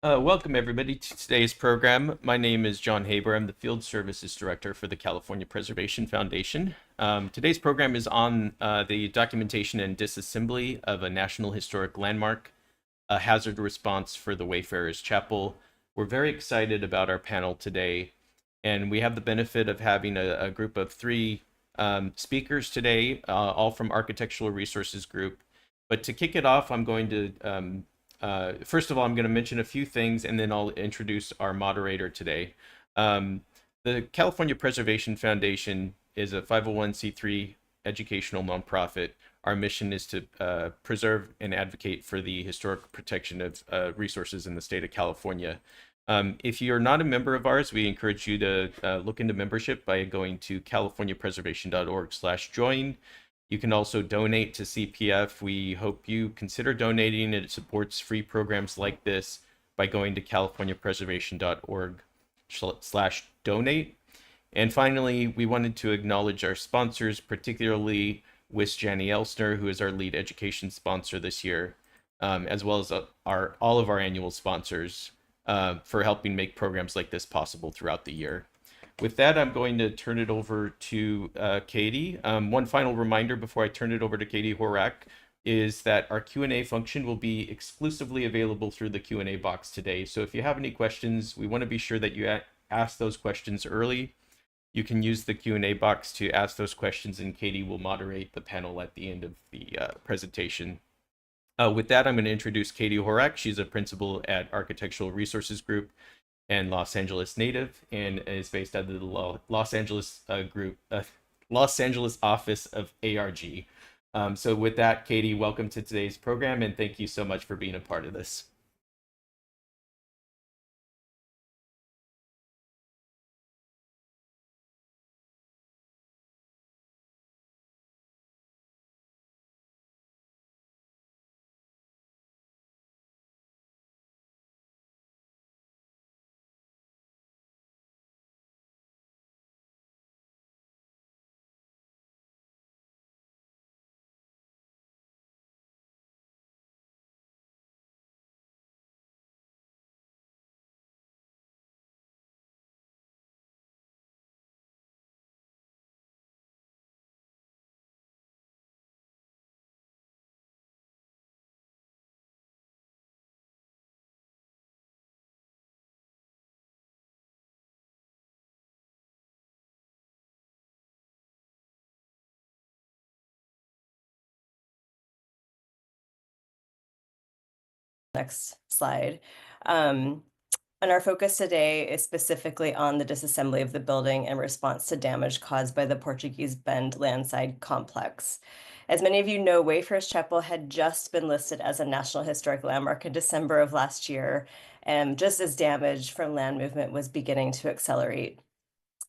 Welcome everybody to today's program. My name is John Haber. I'm the Field Services Director for the California Preservation Foundation. Today's program is on the documentation and disassembly of a National Historic Landmark, a hazard response for the Wayfarers Chapel. We're very excited about our panel today, and we have the benefit of having a group of three speakers today, all from Architectural Resources Group. But to kick it off, I'm going to first of all, I'm going to mention a few things, and then I'll introduce our moderator today. The California Preservation Foundation is a 501c3 educational nonprofit. Our mission is to preserve and advocate for the historic protection of resources in the state of California. If you're not a member of ours, we encourage you to look into membership by going to californiapreservation.org/join. You can also donate to CPF. We hope you consider donating. It supports free programs like this by going to californiapreservation.org/donate. And finally, we wanted to acknowledge our sponsors, particularly Wiss Janney Elsner, who is our lead education sponsor this year, as well as all of our annual sponsors for helping make programs like this possible throughout the year. With that, I'm going to turn it over to Katie. One final reminder before I turn it over to Katie Horak is that our Q&A function will be exclusively available through the Q&A box today. So if you have any questions, we want to be sure that you ask those questions early. You can use the Q&A box to ask those questions, and Katie will moderate the panel at the end of the presentation. With that, I'm going to introduce Katie Horak. She's a principal at Architectural Resources Group and Los Angeles native, and is based out of the Los Angeles Los Angeles office of ARG. So with that, Katie, welcome to today's program, and thank you so much for being a part of this. Next slide. And our focus today is specifically on the disassembly of the building in response to damage caused by the Portuguese Bend landside complex. As many of you know, Wayfarers Chapel had just been listed as a National Historic Landmark in December of last year, and just as damage from land movement was beginning to accelerate.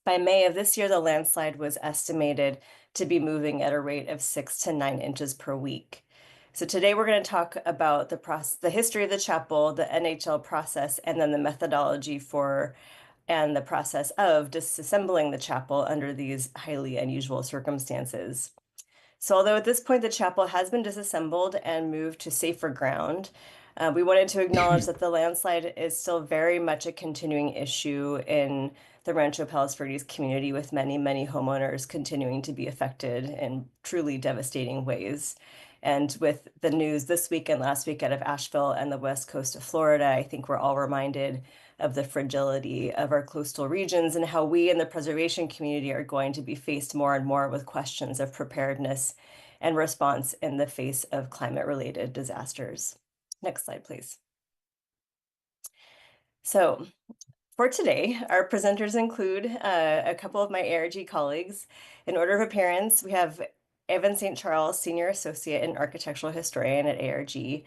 By May of this year, the landslide was estimated to be moving at a rate of 6 to 9 inches per week. So today we're going to talk about the history of the chapel, the NHL process, and then the methodology for and the process of disassembling the chapel under these highly unusual circumstances. So although at this point the chapel has been disassembled and moved to safer ground, we wanted to acknowledge that the landslide is still very much a continuing issue in the Rancho Palos Verdes community, with many, many homeowners continuing to be affected in truly devastating ways. And with the news this week and last week out of Asheville and the west coast of Florida, I think we're all reminded of the fragility of our coastal regions and how we in the preservation community are going to be faced more and more with questions of preparedness and response in the face of climate-related disasters. Next slide, please. So for today, our presenters include a couple of my ARG colleagues. In order of appearance, we have Evan St. Charles, Senior Associate and Architectural Historian at ARG.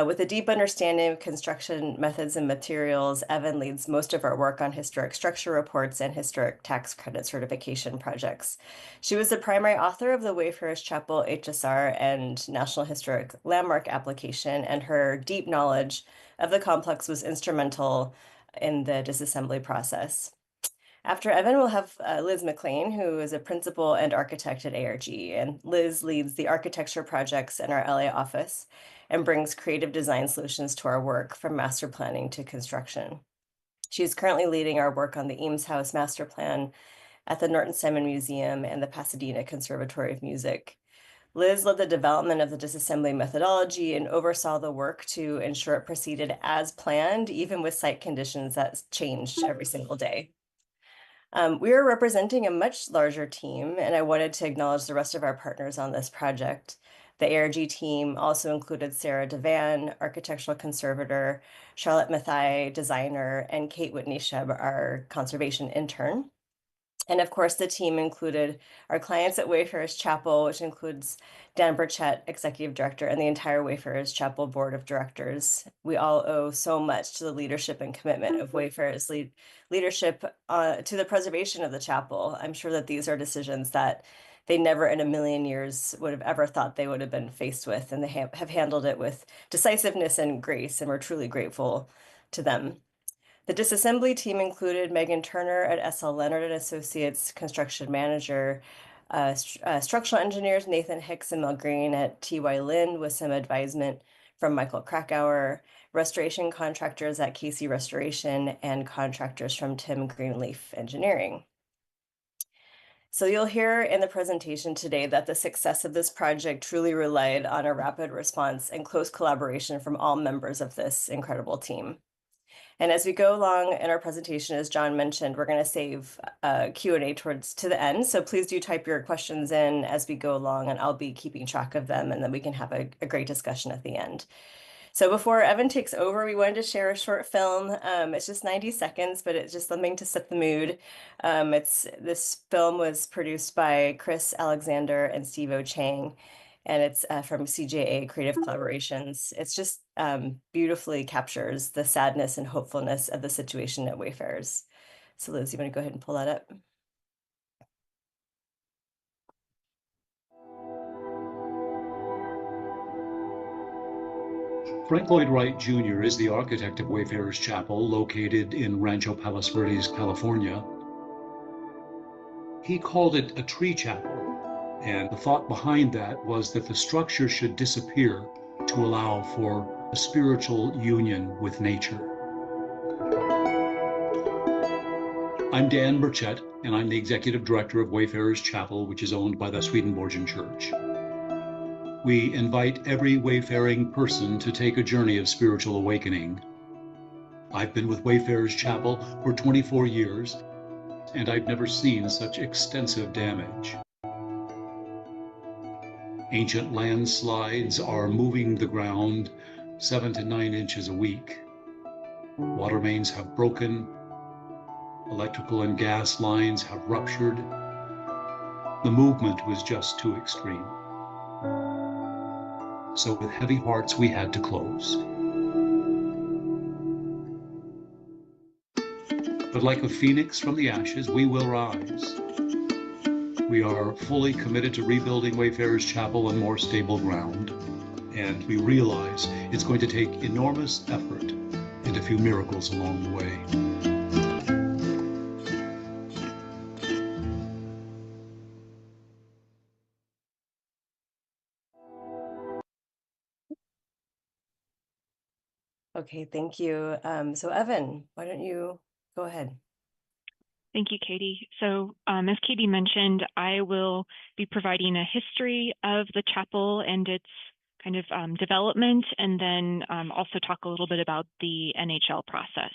With a deep understanding of construction methods and materials, Evan leads most of our work on historic structure reports and historic tax credit certification projects. She was the primary author of the Wayfarers Chapel HSR and National Historic Landmark application, and her deep knowledge of the complex was instrumental in the disassembly process. After Evan, we'll have Liz McLean, who is a principal and architect at ARG. And Liz leads the architecture projects in our LA office and brings creative design solutions to our work from master planning to construction. She's currently leading our work on the Eames House master plan at the Norton Simon Museum and the Pasadena Conservatory of Music. Liz led the development of the disassembly methodology and oversaw the work to ensure it proceeded as planned, even with site conditions that changed every single day. We are representing a much larger team, and I wanted to acknowledge the rest of our partners on this project. The ARG team also included Sarah Devan, architectural conservator, Charlotte Mathai, designer, and Kate Whitney Sheb, our conservation intern. And of course, the team included our clients at Wayfarers Chapel, which includes Dan Burchett, Executive Director, and the entire Wayfarers Chapel Board of Directors. We all owe so much to the leadership and commitment of Wayfarers leadership to the preservation of the chapel. I'm sure that these are decisions that they never in a million years would have ever thought they would have been faced with, and they have handled it with decisiveness and grace, and we're truly grateful to them. The disassembly team included Megan Turner at SL Leonard and Associates, construction manager, structural engineers Nathan Hicks and Mel Green at TY Lin with some advisement from Michael Krakauer, restoration contractors at Casey Restoration, and contractors from Tim Greenleaf Engineering. So you'll hear in the presentation today that the success of this project truly relied on a rapid response and close collaboration from all members of this incredible team. And as we go along in our presentation, as John mentioned, we're going to save Q&A to the end. So please do type your questions in as we go along, and I'll be keeping track of them, and then we can have a great discussion at the end. So before Evan takes over, we wanted to share a short film. It's just 90 seconds, but it's just something to set the mood. This film was produced by Chris Alexander and Steve O. Chang, and it's from CJA Creative Collaborations. It's just beautifully captures the sadness and hopefulness of the situation at Wayfarers. So Liz, you want to go ahead and pull that up? Frank Lloyd Wright Jr. is the architect of Wayfarers Chapel, located in Rancho Palos Verdes, California. He called it a tree chapel, and the thought behind that was that the structure should disappear to allow for a spiritual union with nature. I'm Dan Burchett, and I'm the executive director of Wayfarers Chapel, which is owned by the Swedenborgian Church. We invite every wayfaring person to take a journey of spiritual awakening. I've been with Wayfarers Chapel for 24 years, and I've never seen such extensive damage. Ancient landslides are moving the ground 7 to 9 inches a week. Water mains have broken. Electrical and gas lines have ruptured. The movement was just too extreme. So with heavy hearts, we had to close. But like a phoenix from the ashes, we will rise. We are fully committed to rebuilding Wayfarers Chapel on more stable ground, and we realize it's going to take enormous effort and a few miracles along the way. Okay, thank you. So Evan, why don't you go ahead? Thank you, Katie. So as Katie mentioned, I will be providing a history of the chapel and its kind of development, and then also talk a little bit about the NHL process.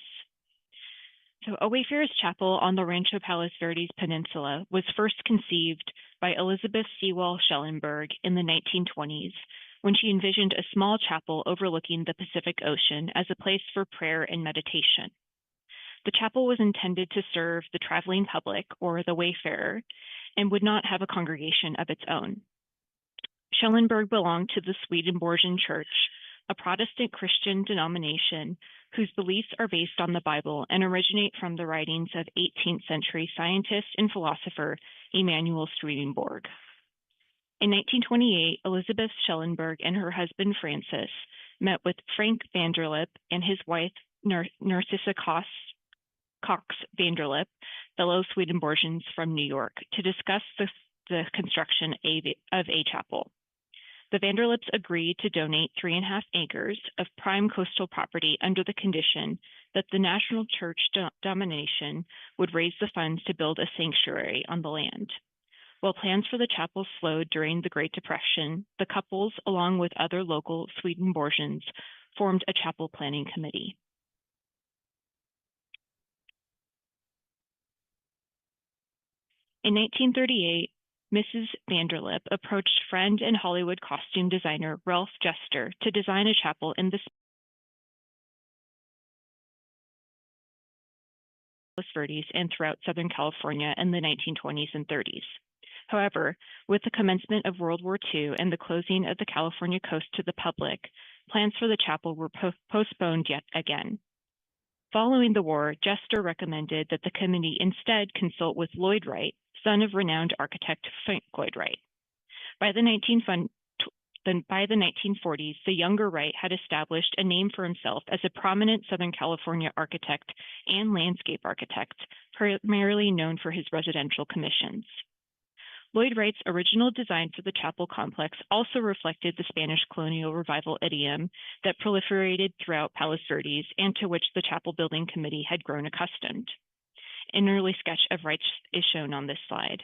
So a Wayfarers Chapel on the Rancho Palos Verdes Peninsula was first conceived by Elizabeth Sewall Schellenberg in the 1920s when she envisioned a small chapel overlooking the Pacific Ocean as a place for prayer and meditation. The chapel was intended to serve the traveling public, or the wayfarer, and would not have a congregation of its own. Schellenberg belonged to the Swedenborgian Church, a Protestant Christian denomination whose beliefs are based on the Bible and originate from the writings of 18th century scientist and philosopher Emanuel Swedenborg. In 1928, Elizabeth Schellenberg and her husband Francis met with Frank Vanderlip and his wife Narcissa Cox Vanderlip, fellow Swedenborgians from New York, to discuss the construction of a chapel. The Vanderlips agreed to donate 3.5 acres of prime coastal property under the condition that the National Church domination would raise the funds to build a sanctuary on the land. While plans for the chapel slowed during the Great Depression, the couples, along with other local Swedenborgians, formed a chapel planning committee. In 1938, Mrs. Vanderlip approached friend and Hollywood costume designer Ralph Jester to design a chapel in the Palos Verdes and throughout Southern California in the 1920s and 30s. However, with the commencement of World War II and the closing of the California coast to the public, plans for the chapel were postponed yet again. Following the war, Jester recommended that the committee instead consult with Lloyd Wright, son of renowned architect Frank Lloyd Wright. By the 1940s, the younger Wright had established a name for himself as a prominent Southern California architect and landscape architect, primarily known for his residential commissions. Lloyd Wright's original design for the chapel complex also reflected the Spanish colonial revival idiom that proliferated throughout Palos Verdes and to which the chapel building committee had grown accustomed. An early sketch of Wright's is shown on this slide.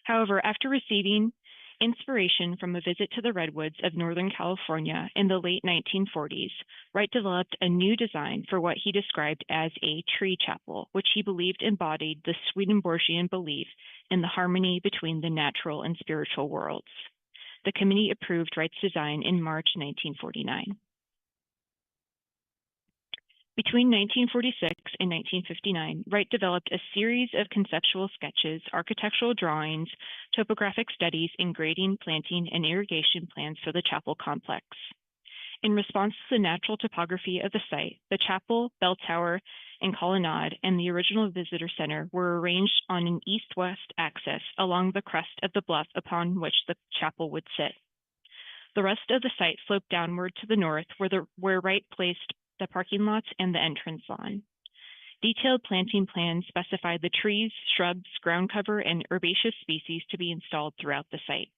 However, after receiving inspiration from a visit to the redwoods of Northern California in the late 1940s, Wright developed a new design for what he described as a tree chapel, which he believed embodied the Swedenborgian belief in the harmony between the natural and spiritual worlds. The committee approved Wright's design in March 1949. Between 1946 and 1959, Wright developed a series of conceptual sketches, architectural drawings, topographic studies, and grading, planting, and irrigation plans for the chapel complex. In response to the natural topography of the site, the chapel, bell tower, and colonnade and the original visitor center were arranged on an east-west axis along the crest of the bluff upon which the chapel would sit. The rest of the site sloped downward to the north, where Wright placed the parking lots and the entrance lawn. Detailed planting plans specified the trees, shrubs, ground cover, and herbaceous species to be installed throughout the site.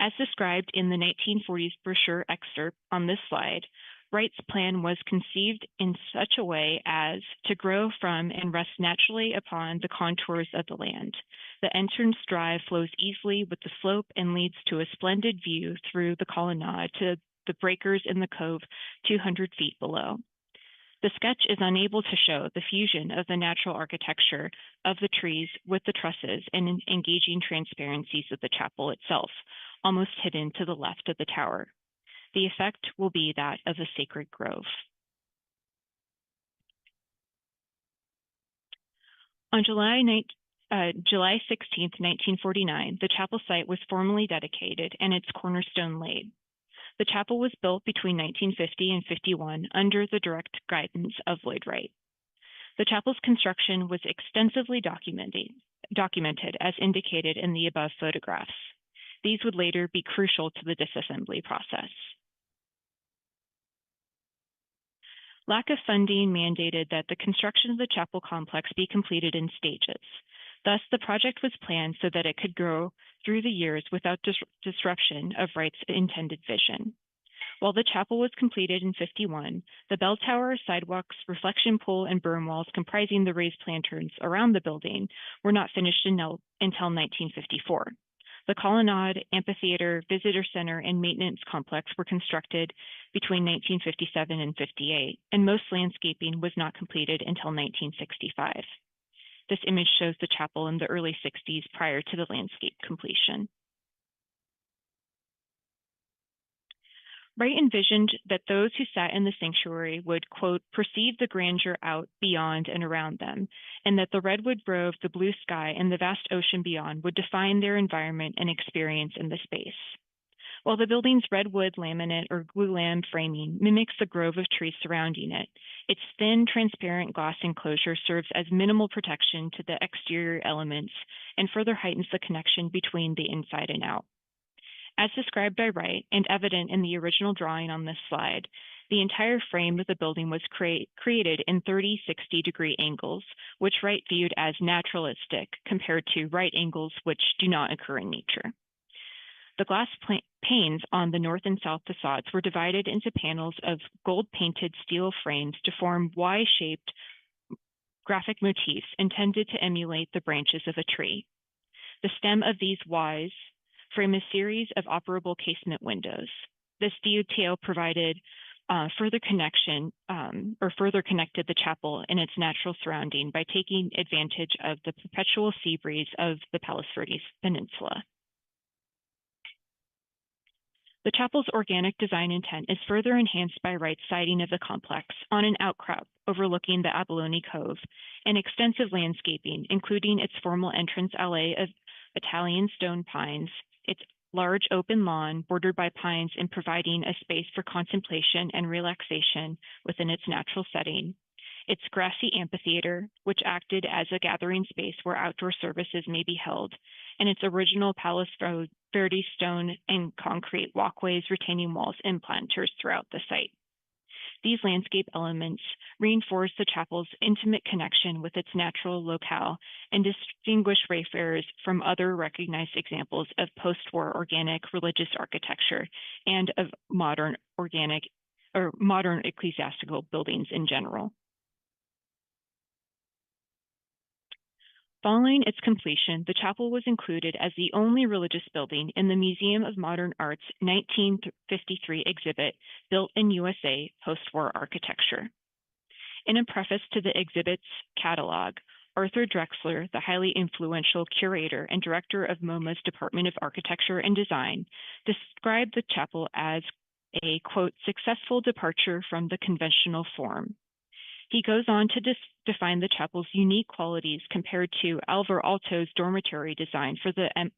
As described in the 1940s brochure excerpt on this slide, Wright's plan was conceived in such a way as to grow from and rest naturally upon the contours of the land. The entrance drive flows easily with the slope and leads to a splendid view through the colonnade to the breakers in the cove 200 feet below. The sketch is unable to show the fusion of the natural architecture of the trees with the trusses and engaging transparencies of the chapel itself, almost hidden to the left of the tower. The effect will be that of a sacred grove. On July 16, 1949, the chapel site was formally dedicated and its cornerstone laid. The chapel was built between 1950 and 51 under the direct guidance of Lloyd Wright. The chapel's construction was extensively documented as indicated in the above photographs. These would later be crucial to the disassembly process. Lack of funding mandated that the construction of the chapel complex be completed in stages. Thus, the project was planned so that it could grow through the years without disruption of Wright's intended vision. While the chapel was completed in 51, the bell tower, sidewalks, reflection pool, and berm walls comprising the raised planterns around the building were not finished until 1954. The colonnade, amphitheater, visitor center, and maintenance complex were constructed between 1957 and 58, and most landscaping was not completed until 1965. This image shows the chapel in the early 60s prior to the landscape completion. Wright envisioned that those who sat in the sanctuary would, quote, perceive the grandeur out, beyond, and around them, and that the redwood grove, the blue sky, and the vast ocean beyond would define their environment and experience in the space. While the building's redwood laminate or glulam framing mimics the grove of trees surrounding it, its thin, transparent glass enclosure serves as minimal protection to the exterior elements and further heightens the connection between the inside and out. As described by Wright and evident in the original drawing on this slide, the entire frame of the building was created in 30-60-degree angles, which Wright viewed as naturalistic compared to right angles which do not occur in nature. The glass panes on the north and south facades were divided into panels of gold-painted steel frames to form Y-shaped graphic motifs intended to emulate the branches of a tree. The stem of these Ys frame a series of operable casement windows. This detail provided further connected the chapel in its natural surrounding by taking advantage of the perpetual sea breeze of the Palos Verdes Peninsula. The chapel's organic design intent is further enhanced by Wright's siting of the complex on an outcrop overlooking the Abalone Cove and extensive landscaping, including its formal entrance alley of Italian stone pines, its large open lawn bordered by pines and providing a space for contemplation and relaxation within its natural setting, its grassy amphitheater, which acted as a gathering space where outdoor services may be held, and its original Palos Verdes stone and concrete walkways, retaining walls, and planters throughout the site. These landscape elements reinforce the chapel's intimate connection with its natural locale and distinguish Wayfarers from other recognized examples of post-war organic religious architecture and of modern ecclesiastical buildings in general. Following its completion, the chapel was included as the only religious building in the Museum of Modern Art's 1953 exhibit, Built in USA, Post-War Architecture. In a preface to the exhibit's catalog, Arthur Drexler, the highly influential curator and director of MoMA's Department of Architecture and Design, described the chapel as a, quote, successful departure from the conventional form. He goes on to define the chapel's unique qualities compared to Alvar Aalto's dormitory design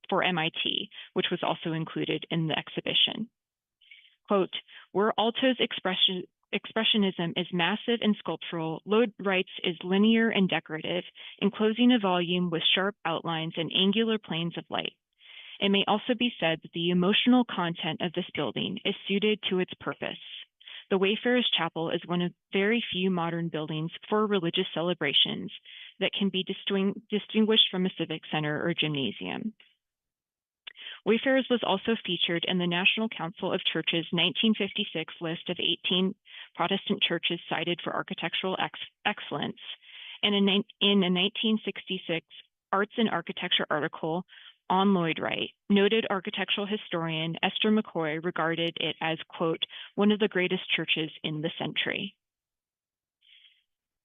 for MIT, which was also included in the exhibition. Quote, where Aalto's expressionism is massive and sculptural, Lloyd-Wright's is linear and decorative, enclosing a volume with sharp outlines and angular planes of light. It may also be said that the emotional content of this building is suited to its purpose. The Wayfarers Chapel is one of very few modern buildings for religious celebrations that can be distinguished from a civic center or gymnasium. Wayfarers was also featured in the National Council of Churches' 1956 list of 18 Protestant churches cited for architectural excellence, and in a 1966 Arts and Architecture article on Lloyd-Wright, noted architectural historian Esther McCoy regarded it as, quote, one of the greatest churches in the century.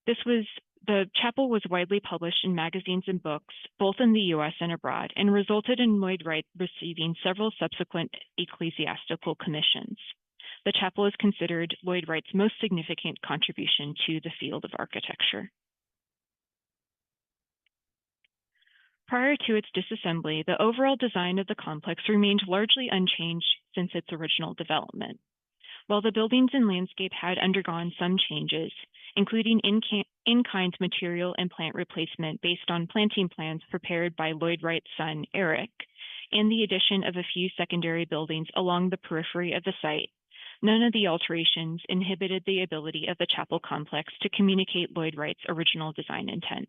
The chapel was widely published in magazines and books, both in the US and abroad, and resulted in Lloyd-Wright receiving several subsequent ecclesiastical commissions. The chapel is considered Lloyd-Wright's most significant contribution to the field of architecture. Prior to its disassembly, the overall design of the complex remained largely unchanged since its original development. While the buildings and landscape had undergone some changes, including in-kind material and plant replacement based on planting plans prepared by Lloyd-Wright's son, Eric, and the addition of a few secondary buildings along the periphery of the site, none of the alterations inhibited the ability of the chapel complex to communicate Lloyd-Wright's original design intent.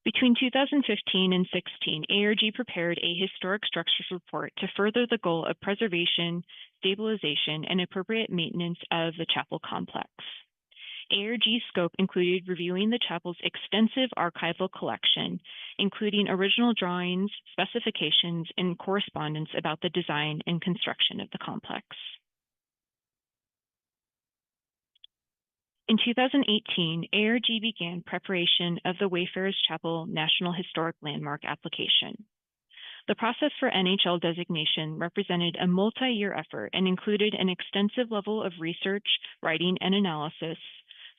Between 2015 and 16, ARG prepared a historic structures report to further the goal of preservation, stabilization, and appropriate maintenance of the chapel complex. ARG's scope included reviewing the chapel's extensive archival collection, including original drawings, specifications, and correspondence about the design and construction of the complex. In 2018, ARG began preparation of the Wayfarers Chapel National Historic Landmark application. The process for NHL designation represented a multi-year effort and included an extensive level of research, writing, and analysis,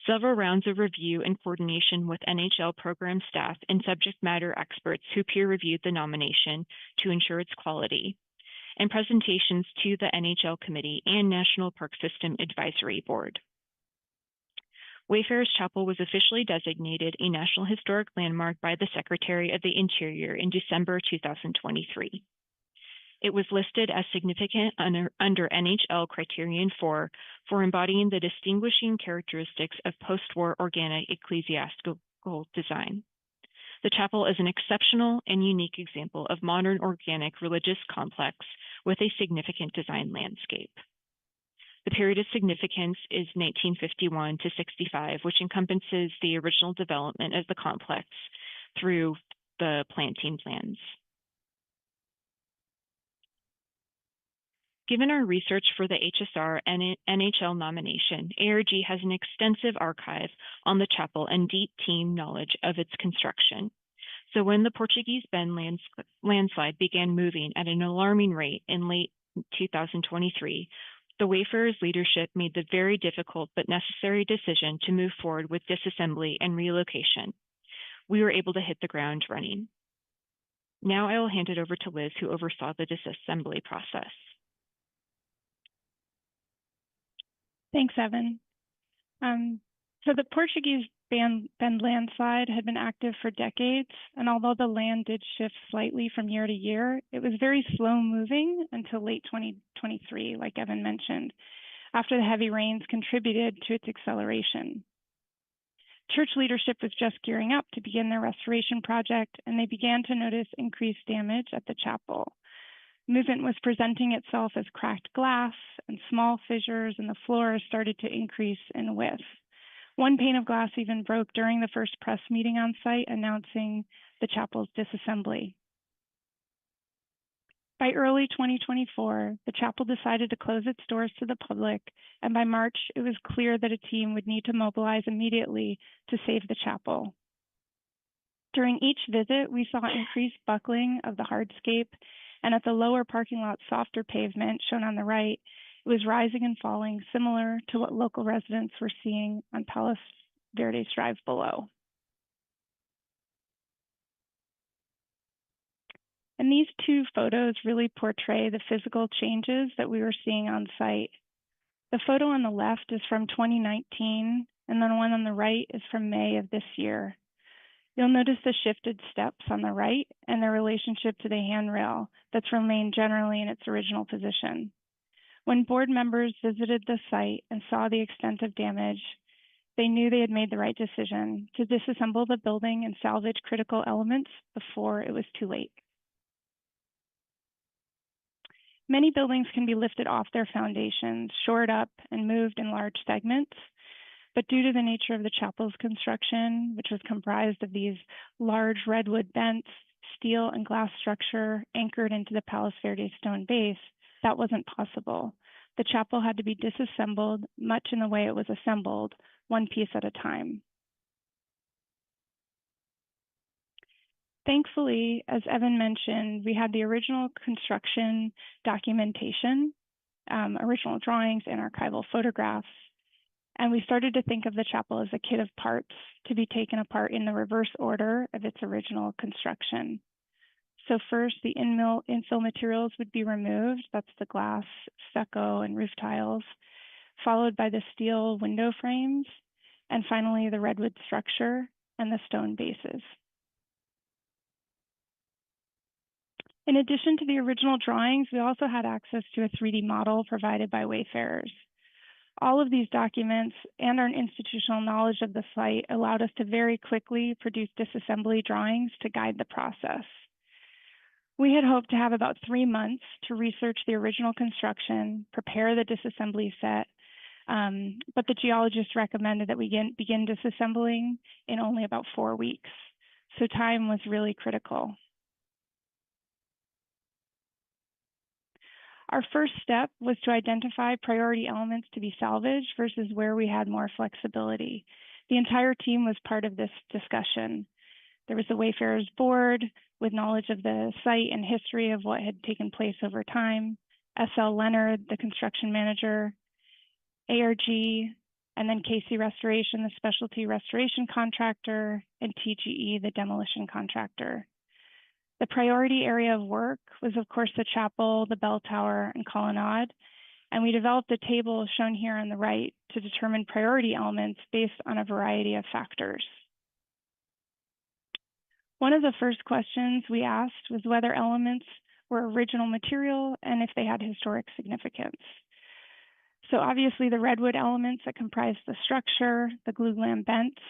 several rounds of review and coordination with NHL program staff and subject matter experts who peer-reviewed the nomination to ensure its quality, and presentations to the NHL Committee and National Park System Advisory Board. Wayfarers Chapel was officially designated a National Historic Landmark by the Secretary of the Interior in December 2023. It was listed as significant under NHL Criterion 4 for embodying the distinguishing characteristics of post-war organic ecclesiastical design. The chapel is an exceptional and unique example of modern organic religious complex with a significant design landscape. The period of significance is 1951 to 65, which encompasses the original development of the complex through the planting plans. Given our research for the HSR and NHL nomination, ARG has an extensive archive on the chapel and deep team knowledge of its construction. So when the Portuguese Bend landslide began moving at an alarming rate in late 2023, the Wayfarers leadership made the very difficult but necessary decision to move forward with disassembly and relocation. We were able to hit the ground running. Now I will hand it over to Liz, who oversaw the disassembly process. Thanks, Evan. So the Portuguese Bend landslide had been active for decades, and although the land did shift slightly from year to year, it was very slow moving until late 2023, like Evan mentioned, after the heavy rains contributed to its acceleration. Church leadership was just gearing up to begin their restoration project, and they began to notice increased damage at the chapel. Movement was presenting itself as cracked glass, and small fissures in the floor started to increase in width. One pane of glass even broke during the first press meeting on site announcing the chapel's disassembly. By early 2024, the chapel decided to close its doors to the public, and by March, it was clear that a team would need to mobilize immediately to save the chapel. During each visit, we saw increased buckling of the hardscape, and at the lower parking lot softer pavement shown on the right, it was rising and falling, similar to what local residents were seeing on Palos Verdes Drive below. And these two photos really portray the physical changes that we were seeing on site. The photo on the left is from 2019, and then the one on the right is from May of this year. You'll notice the shifted steps on the right and their relationship to the handrail that's remained generally in its original position. When board members visited the site and saw the extent of damage, they knew they had made the right decision to disassemble the building and salvage critical elements before it was too late. Many buildings can be lifted off their foundations, shored up, and moved in large segments. But due to the nature of the chapel's construction, which was comprised of these large redwood bents, steel and glass structure anchored into the Palos Verdes stone base, that wasn't possible. The chapel had to be disassembled much in the way it was assembled, one piece at a time. Thankfully, as Evan mentioned, we had the original construction documentation, original drawings and archival photographs, and we started to think of the chapel as a kit of parts to be taken apart in the reverse order of its original construction. So first, the infill materials would be removed. That's the glass, stucco, and roof tiles, followed by the steel window frames, and finally the redwood structure and the stone bases. In addition to the original drawings, we also had access to a 3D model provided by Wayfarers. All of these documents and our institutional knowledge of the site allowed us to very quickly produce disassembly drawings to guide the process. We had hoped to have about 3 months to research the original construction, prepare the disassembly set, but the geologist recommended that we begin disassembling in only about 4 weeks. So time was really critical. Our first step was to identify priority elements to be salvaged versus where we had more flexibility. The entire team was part of this discussion. There was the Wayfarers board with knowledge of the site and history of what had taken place over time, S.L. Leonard, the construction manager, ARG, and then KC Restoration, the specialty restoration contractor, and TGE, the demolition contractor. The priority area of work was, of course, the chapel, the bell tower, and colonnade, and we developed a table shown here on the right to determine priority elements based on a variety of factors. One of the first questions we asked was whether elements were original material and if they had historic significance. So obviously the redwood elements that comprised the structure, the glulam bents,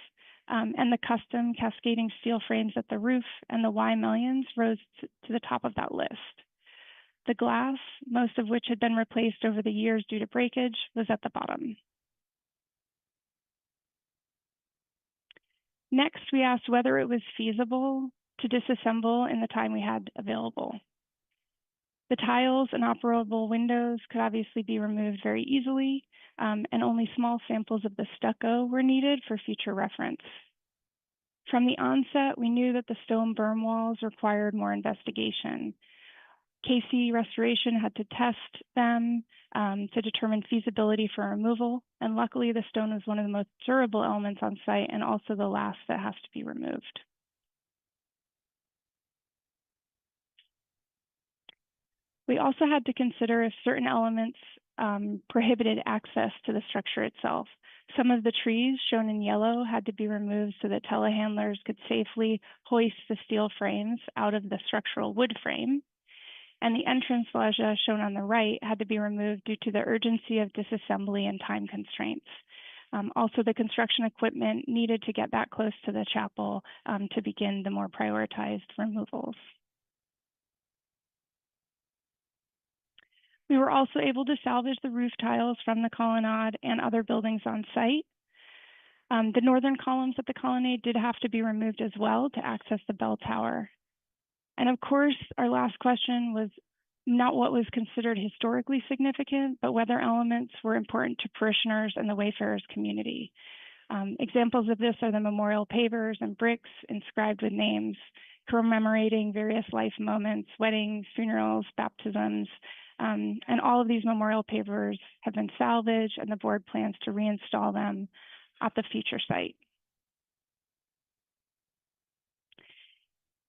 and the custom cascading steel frames at the roof and the Y mullions rose to the top of that list. The glass, most of which had been replaced over the years due to breakage, was at the bottom. Next, we asked whether it was feasible to disassemble in the time we had available. The tiles and operable windows could obviously be removed very easily, and only small samples of the stucco were needed for future reference. From the onset, we knew that the stone berm walls required more investigation. KC Restoration had to test them to determine feasibility for removal, and luckily the stone was one of the most durable elements on site and also the last that has to be removed. We also had to consider if certain elements prohibited access to the structure itself. Some of the trees shown in yellow had to be removed so that telehandlers could safely hoist the steel frames out of the structural wood frame. And the entrance loggia shown on the right had to be removed due to the urgency of disassembly and time constraints. Also, the construction equipment needed to get that close to the chapel to begin the more prioritized removals. We were also able to salvage the roof tiles from the colonnade and other buildings on site. The northern columns at the colonnade did have to be removed as well to access the bell tower. And of course, our last question was not what was considered historically significant, but whether elements were important to parishioners and the Wayfarers community. Examples of this are the memorial pavers and bricks inscribed with names commemorating various life moments, weddings, funerals, baptisms, and all of these memorial pavers have been salvaged, and the board plans to reinstall them at the future site.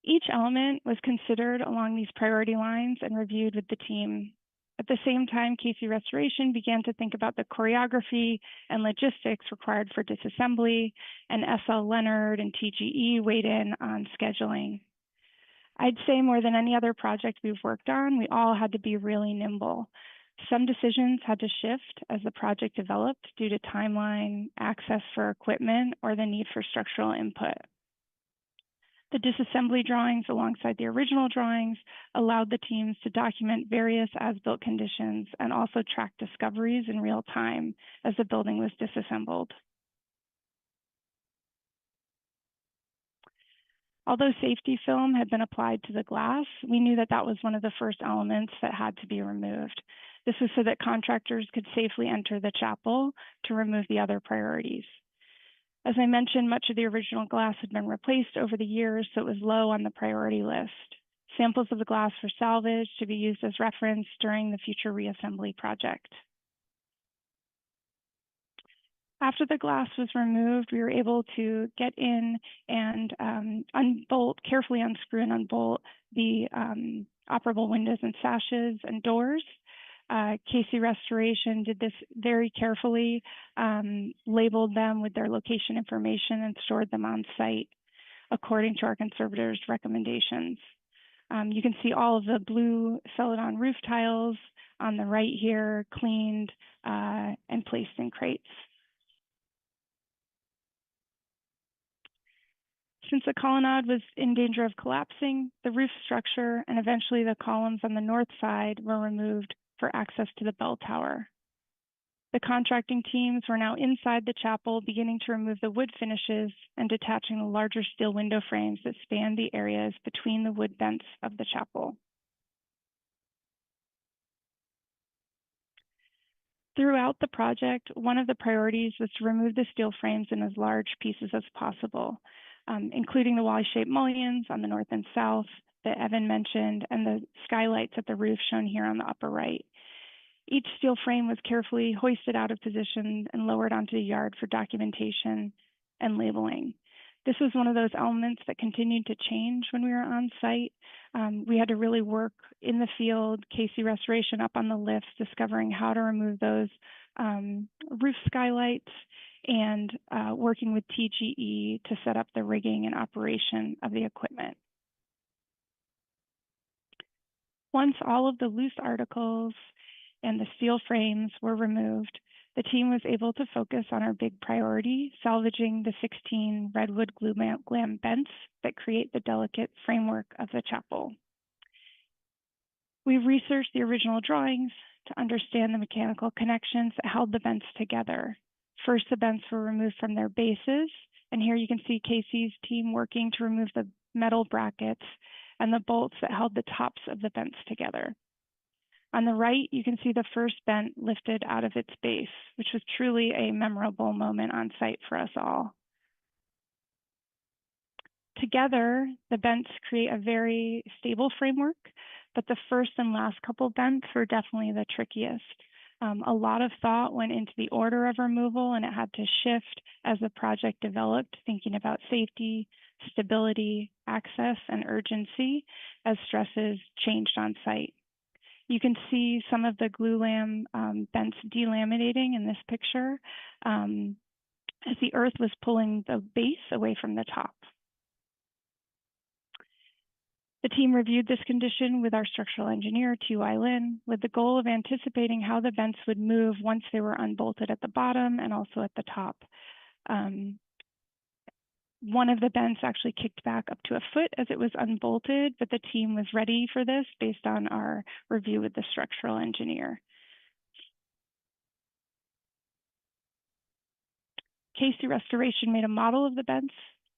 Each element was considered along these priority lines and reviewed with the team. At the same time, KC Restoration began to think about the choreography and logistics required for disassembly, and S.L. Leonard and TGE weighed in on scheduling. I'd say more than any other project we've worked on, we all had to be really nimble. Some decisions had to shift as the project developed due to timeline, access for equipment, or the need for structural input. The disassembly drawings alongside the original drawings allowed the teams to document various as-built conditions and also track discoveries in real time as the building was disassembled. Although safety film had been applied to the glass, we knew that that was one of the first elements that had to be removed. This was so that contractors could safely enter the chapel to remove the other priorities. As I mentioned, much of the original glass had been replaced over the years, so it was low on the priority list. Samples of the glass were salvaged to be used as reference during the future reassembly project. After the glass was removed, we were able to get in and carefully unscrew and unbolt the operable windows and sashes and doors. KC Restoration did this very carefully, labeled them with their location information and stored them on site according to our conservators' recommendations. You can see all of the blue Celadon roof tiles on the right here, cleaned and placed in crates. Since the colonnade was in danger of collapsing, the roof structure and eventually the columns on the north side were removed for access to the bell tower. The contracting teams were now inside the chapel, beginning to remove the wood finishes and detaching the larger steel window frames that spanned the areas between the wood vents of the chapel. Throughout the project, one of the priorities was to remove the steel frames in as large pieces as possible, including the Y-shaped mullions on the north and south that Evan mentioned, and the skylights at the roof shown here on the upper right. Each steel frame was carefully hoisted out of position and lowered onto the yard for documentation and labeling. This was one of those elements that continued to change when we were on site. We had to really work in the field, Casey Restoration up on the lifts, discovering how to remove those roof skylights, and working with TGE to set up the rigging and operation of the equipment. Once all of the loose articles and the steel frames were removed, the team was able to focus on our big priority, salvaging the 16 redwood glam bents that create the delicate framework of the chapel. We researched the original drawings to understand the mechanical connections that held the bents together. First, the bents were removed from their bases, and here you can see Casey's team working to remove the metal brackets and the bolts that held the tops of the bents together. On the right, you can see the first bent lifted out of its base, which was truly a memorable moment on site for us all. Together, the bents create a very stable framework, but the first and last couple bents were definitely the trickiest. A lot of thought went into the order of removal, and it had to shift as the project developed, thinking about safety, stability, access, and urgency as stresses changed on site. You can see some of the glulam bents delaminating in this picture as the earth was pulling the base away from the top. The team reviewed this condition with our structural engineer, T.Y. Lin, with the goal of anticipating how the bents would move once they were unbolted at the bottom and also at the top. One of the bents actually kicked back up to a foot as it was unbolted, but the team was ready for this based on our review with the structural engineer. Casey Restoration made a model of the bents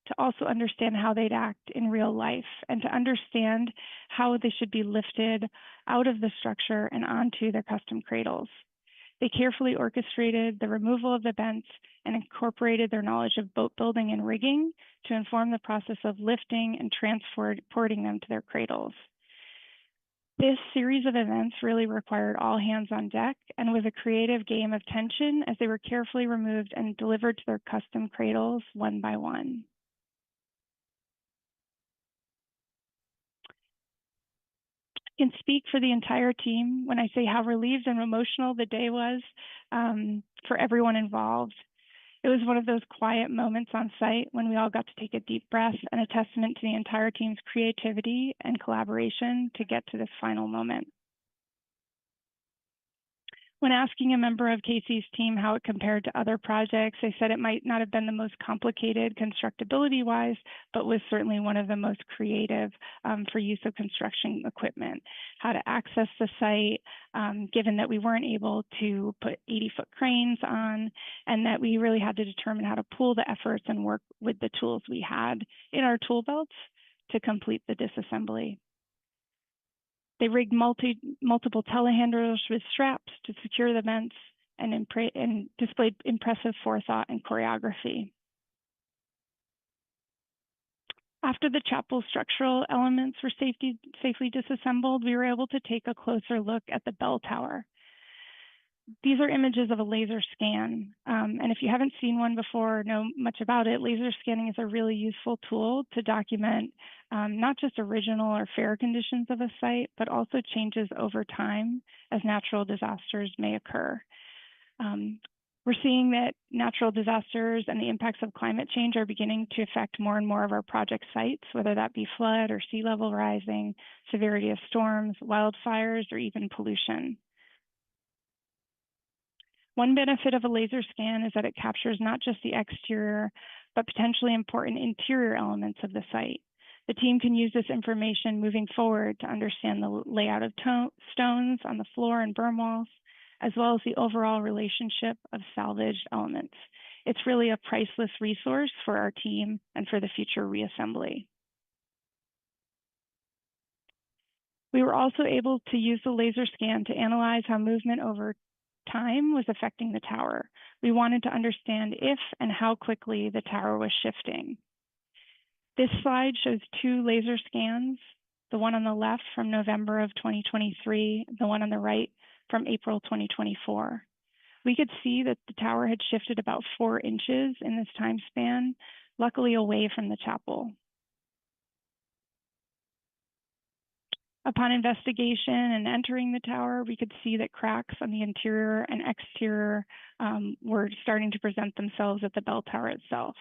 to also understand how they'd act in real life and to understand how they should be lifted out of the structure and onto their custom cradles. They carefully orchestrated the removal of the bents and incorporated their knowledge of boat building and rigging to inform the process of lifting and transporting them to their cradles. This series of events really required all hands on deck and was a creative game of tension as they were carefully removed and delivered to their custom cradles one by one. I can speak for the entire team when I say how relieved and emotional the day was for everyone involved. It was one of those quiet moments on site when we all got to take a deep breath, and a testament to the entire team's creativity and collaboration to get to this final moment. When asking a member of Casey's team how it compared to other projects, they said it might not have been the most complicated constructability-wise, but was certainly one of the most creative for use of construction equipment. How to access the site, given that we weren't able to put 80-foot cranes on, and that we really had to determine how to pool the efforts and work with the tools we had in our tool belts to complete the disassembly. They rigged multiple telehandlers with straps to secure the vents and displayed impressive forethought and choreography. After the chapel structural elements were safely disassembled, we were able to take a closer look at the bell tower. These are images of a laser scan, and if you haven't seen one before or know much about it, laser scanning is a really useful tool to document not just original or fair conditions of a site, but also changes over time as natural disasters may occur. We're seeing that natural disasters and the impacts of climate change are beginning to affect more and more of our project sites, whether that be flood or sea level rising, severity of storms, wildfires, or even pollution. One benefit of a laser scan is that it captures not just the exterior, but potentially important interior elements of the site. The team can use this information moving forward to understand the layout of stones on the floor and berm walls, as well as the overall relationship of salvaged elements. It's really a priceless resource for our team and for the future reassembly. We were also able to use the laser scan to analyze how movement over time was affecting the tower. We wanted to understand if and how quickly the tower was shifting. This slide shows two laser scans, the one on the left from November of 2023, the one on the right from April 2024. We could see that the tower had shifted about 4 inches in this time span, luckily away from the chapel. Upon investigation and entering the tower, we could see that cracks on the interior and exterior were starting to present themselves at the bell tower itself.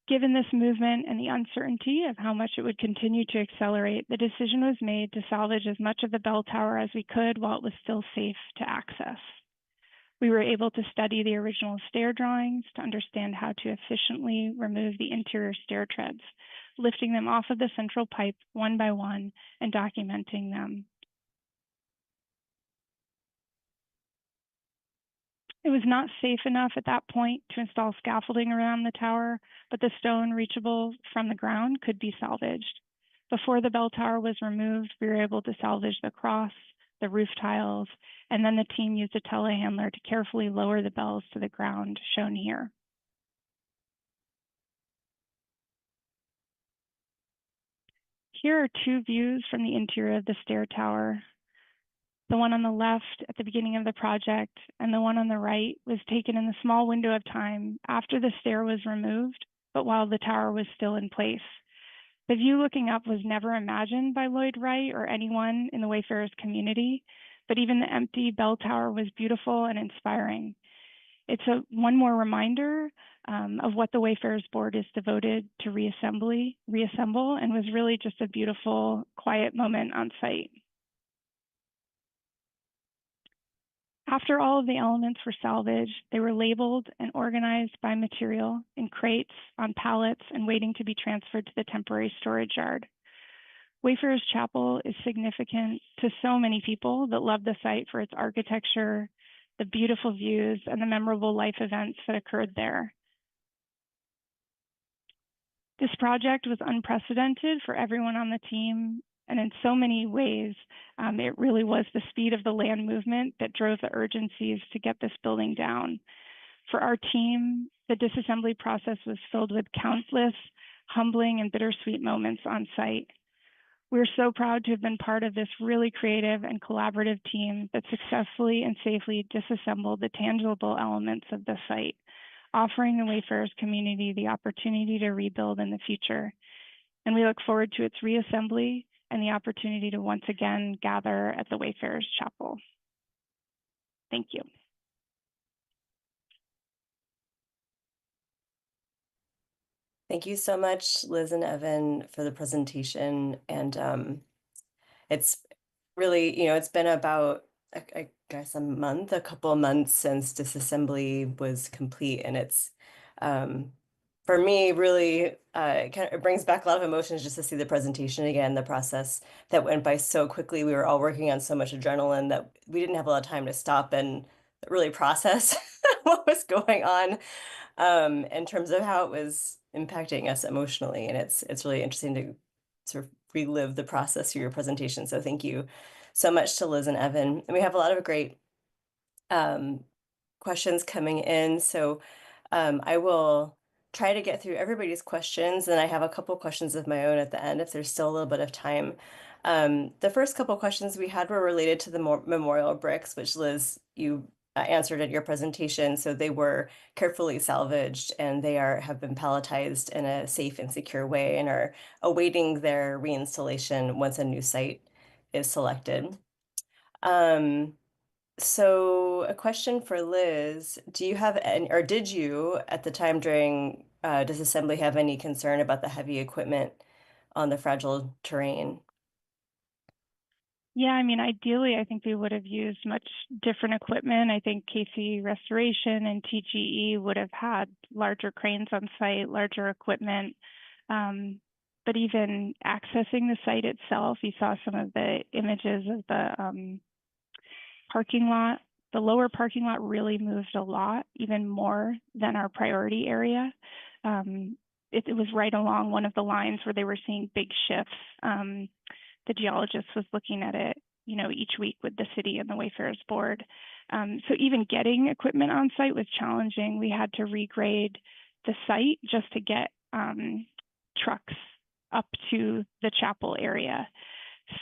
Given this movement and the uncertainty of how much it would continue to accelerate, the decision was made to salvage as much of the bell tower as we could while it was still safe to access. We were able to study the original stair drawings to understand how to efficiently remove the interior stair treads, lifting them off of the central pipe one by one and documenting them. It was not safe enough at that point to install scaffolding around the tower, but the stone reachable from the ground could be salvaged. Before the bell tower was removed, we were able to salvage the cross, the roof tiles, and then the team used a telehandler to carefully lower the bells to the ground, shown here. Here are two views from the interior of the stair tower. The one on the left at the beginning of the project and the one on the right was taken in the small window of time after the stair was removed, but while the tower was still in place. The view looking up was never imagined by Lloyd Wright or anyone in the Wayfarers community, but even the empty bell tower was beautiful and inspiring. It's one more reminder of what the Wayfarers board is devoted to reassemble, and was really just a beautiful, quiet moment on site. After all of the elements were salvaged, they were labeled and organized by material in crates, on pallets, and waiting to be transferred to the temporary storage yard. Wayfarers Chapel is significant to so many people that love the site for its architecture, the beautiful views, and the memorable life events that occurred there. This project was unprecedented for everyone on the team, and in so many ways, it really was the speed of the land movement that drove the urgencies to get this building down. For our team, the disassembly process was filled with countless humbling and bittersweet moments on site. We're so proud to have been part of this really creative and collaborative team that successfully and safely disassembled the tangible elements of the site, offering the Wayfarers community the opportunity to rebuild in the future. And we look forward to its reassembly and the opportunity to once again gather at the Wayfarers Chapel. Thank you. Thank you so much, Liz and Evan, for the presentation. And it's really, it's been about, I guess, a couple of months since disassembly was complete. And it's, for me, really, it brings back a lot of emotions just to see the presentation again, the process that went by so quickly. We were all working on so much adrenaline that we didn't have a lot of time to stop and really process what was going on in terms of how it was impacting us emotionally. And it's really interesting to sort of relive the process through your presentation. So thank you so much to Liz and Evan. And we have a lot of great questions coming in. So I will try to get through everybody's questions. And I have a couple questions of my own at the end if there's still a little bit of time. The first couple questions we had were related to the memorial bricks, which Liz, you answered in your presentation. So they were carefully salvaged and they have been palletized in a safe and secure way and are awaiting their reinstallation once a new site is selected. So a question for Liz, do you have or did you at the time during disassembly have any concern about the heavy equipment on the fragile terrain? Yeah, I mean, ideally, I think we would have used much different equipment. I think KC Restoration and TGE would have had larger cranes on site, larger equipment. But even accessing the site itself, you saw some of the images of the parking lot The lower parking lot really moved a lot, even more than our priority area. It was right along one of the lines where they were seeing big shifts. The geologist was looking at it, each week with the city and the Wayfarers board. So even getting equipment on site was challenging. We had to regrade the site just to get trucks up to the chapel area.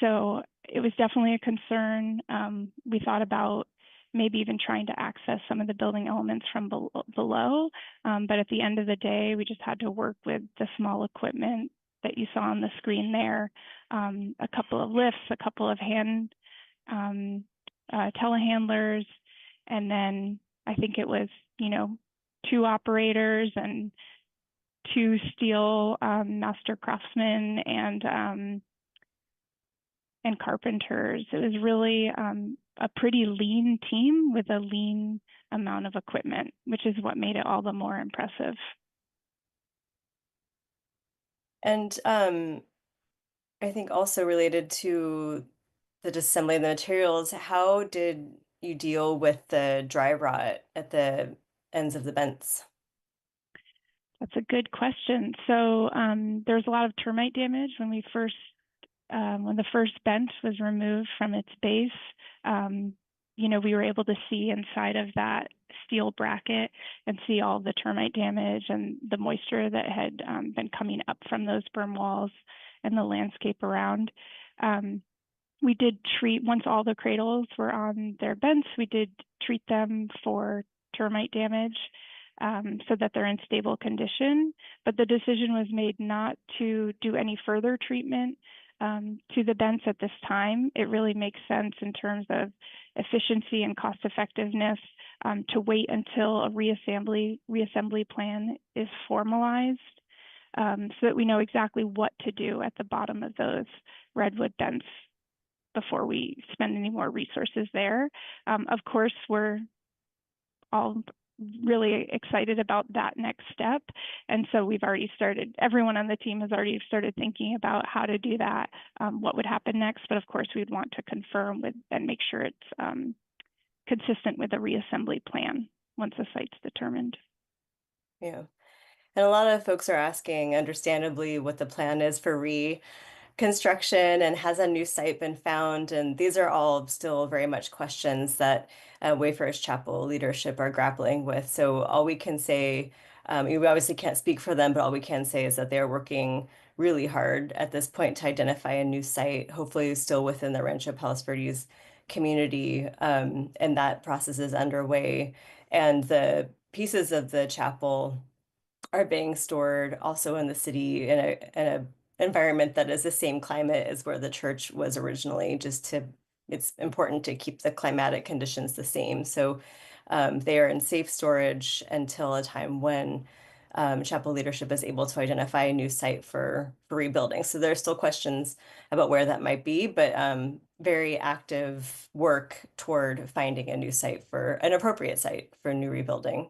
So it was definitely a concern. We thought about maybe even trying to access some of the building elements from below. But at the end of the day, we just had to work with the small equipment that you saw on the screen there, a couple of lifts, a couple of hand telehandlers, and then I think it was, 2 operators and 2 steel master craftsmen and carpenters. It was really a pretty lean team with a lean amount of equipment, which is what made it all the more impressive. And I think also related to the disassembly of the materials, how did you deal with the dry rot at the ends of the vents? That's a good question. So there's a lot of termite damage when the first bench was removed from its base. We were able to see inside of that steel bracket and see all the termite damage and the moisture that had been coming up from those berm walls and the landscape around. We did treat, once all the cradles were on their vents, we did treat them for termite damage so that they're in stable condition. But the decision was made not to do any further treatment to the vents at this time. It really makes sense in terms of efficiency and cost effectiveness to wait until a reassembly plan is formalized so that we know exactly what to do at the bottom of those redwood vents before we spend any more resources there. Of course, we're all really excited about that next step. And so we've already started, everyone on the team has already started thinking about how to do that, what would happen next. But of course, we'd want to confirm with and make sure it's consistent with the reassembly plan once the site's determined. Yeah. And a lot of folks are asking, understandably, what the plan is for reconstruction and has a new site been found? And these are all still very much questions that Wayfarers Chapel leadership are grappling with. So all we can say, we obviously can't speak for them, but all we can say is that they're working really hard at this point to identify a new site, hopefully still within the Rancho Palos Verdes community. And that process is underway. And the pieces of the chapel are being stored also in the city in a environment that is the same climate as where the church was originally, it's important to keep the climatic conditions the same. So they are in safe storage until a time when chapel leadership is able to identify a new site for rebuilding. So there are still questions about where that might be, but very active work toward finding a new site an appropriate site for new rebuilding.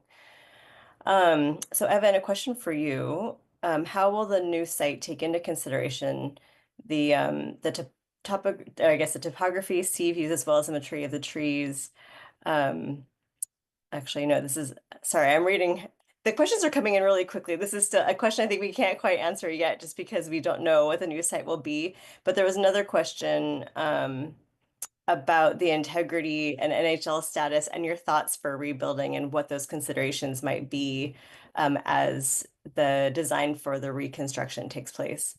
So Evan, a question for you. How will the new site take into consideration the topography, sea views, as well as the maturity of the trees? Actually, no, sorry, I'm reading. The questions are coming in really quickly. This is still a question I think we can't quite answer yet just because we don't know what the new site will be. But there was another question about the integrity and NHL status and your thoughts for rebuilding and what those considerations might be as the design for the reconstruction takes place.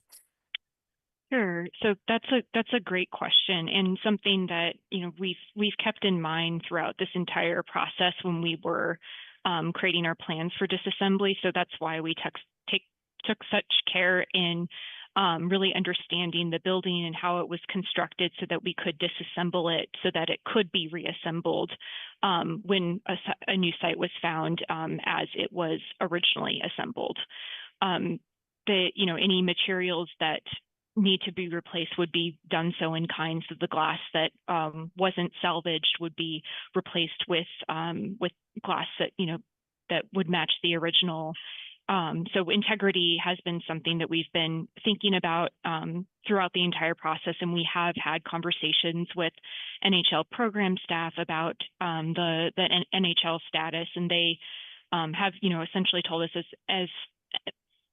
Sure. So that's a great question, and something that we've kept in mind throughout this entire process when we were creating our plans for disassembly. So that's why we took such care in really understanding the building and how it was constructed so that we could disassemble it so that it could be reassembled when a new site was found as it was originally assembled. Any materials that need to be replaced would be done so in kind. So the glass that wasn't salvaged would be replaced with glass that that would match the original So integrity has been something that we've been thinking about throughout the entire process, and we have had conversations with NHL program staff about the NHL status, and they have, essentially told us as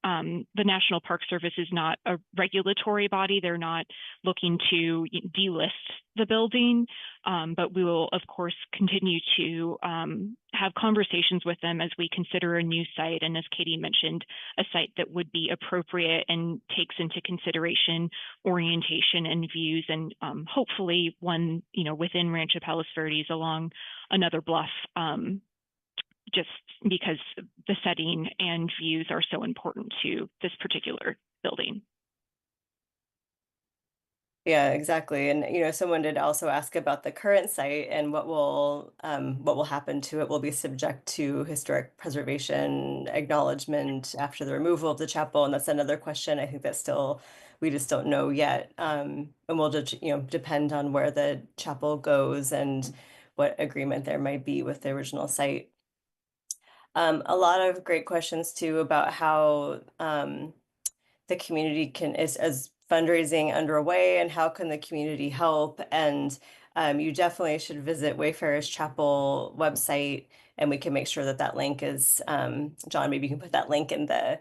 the National Park Service is not a regulatory body. They're not looking to delist the building, but we will, of course, continue to have conversations with them as we consider a new site. And as Katie mentioned, a site that would be appropriate and takes into consideration orientation and views, and hopefully one, within Rancho Palos Verdes along another bluff, just because the setting and views are so important to this particular building. Yeah, exactly. And someone did also ask about the current site and what will happen to it. Will be subject to historic preservation acknowledgement after the removal of the chapel, and that's another question. I think that still we just don't know yet, and we'll just depend on where the chapel goes and what agreement there might be with the original site. A lot of great questions too about how the community is as fundraising underway and how can the community help. And you definitely should visit Wayfarers Chapel website, and we can make sure that that link is John, maybe you can put that link in the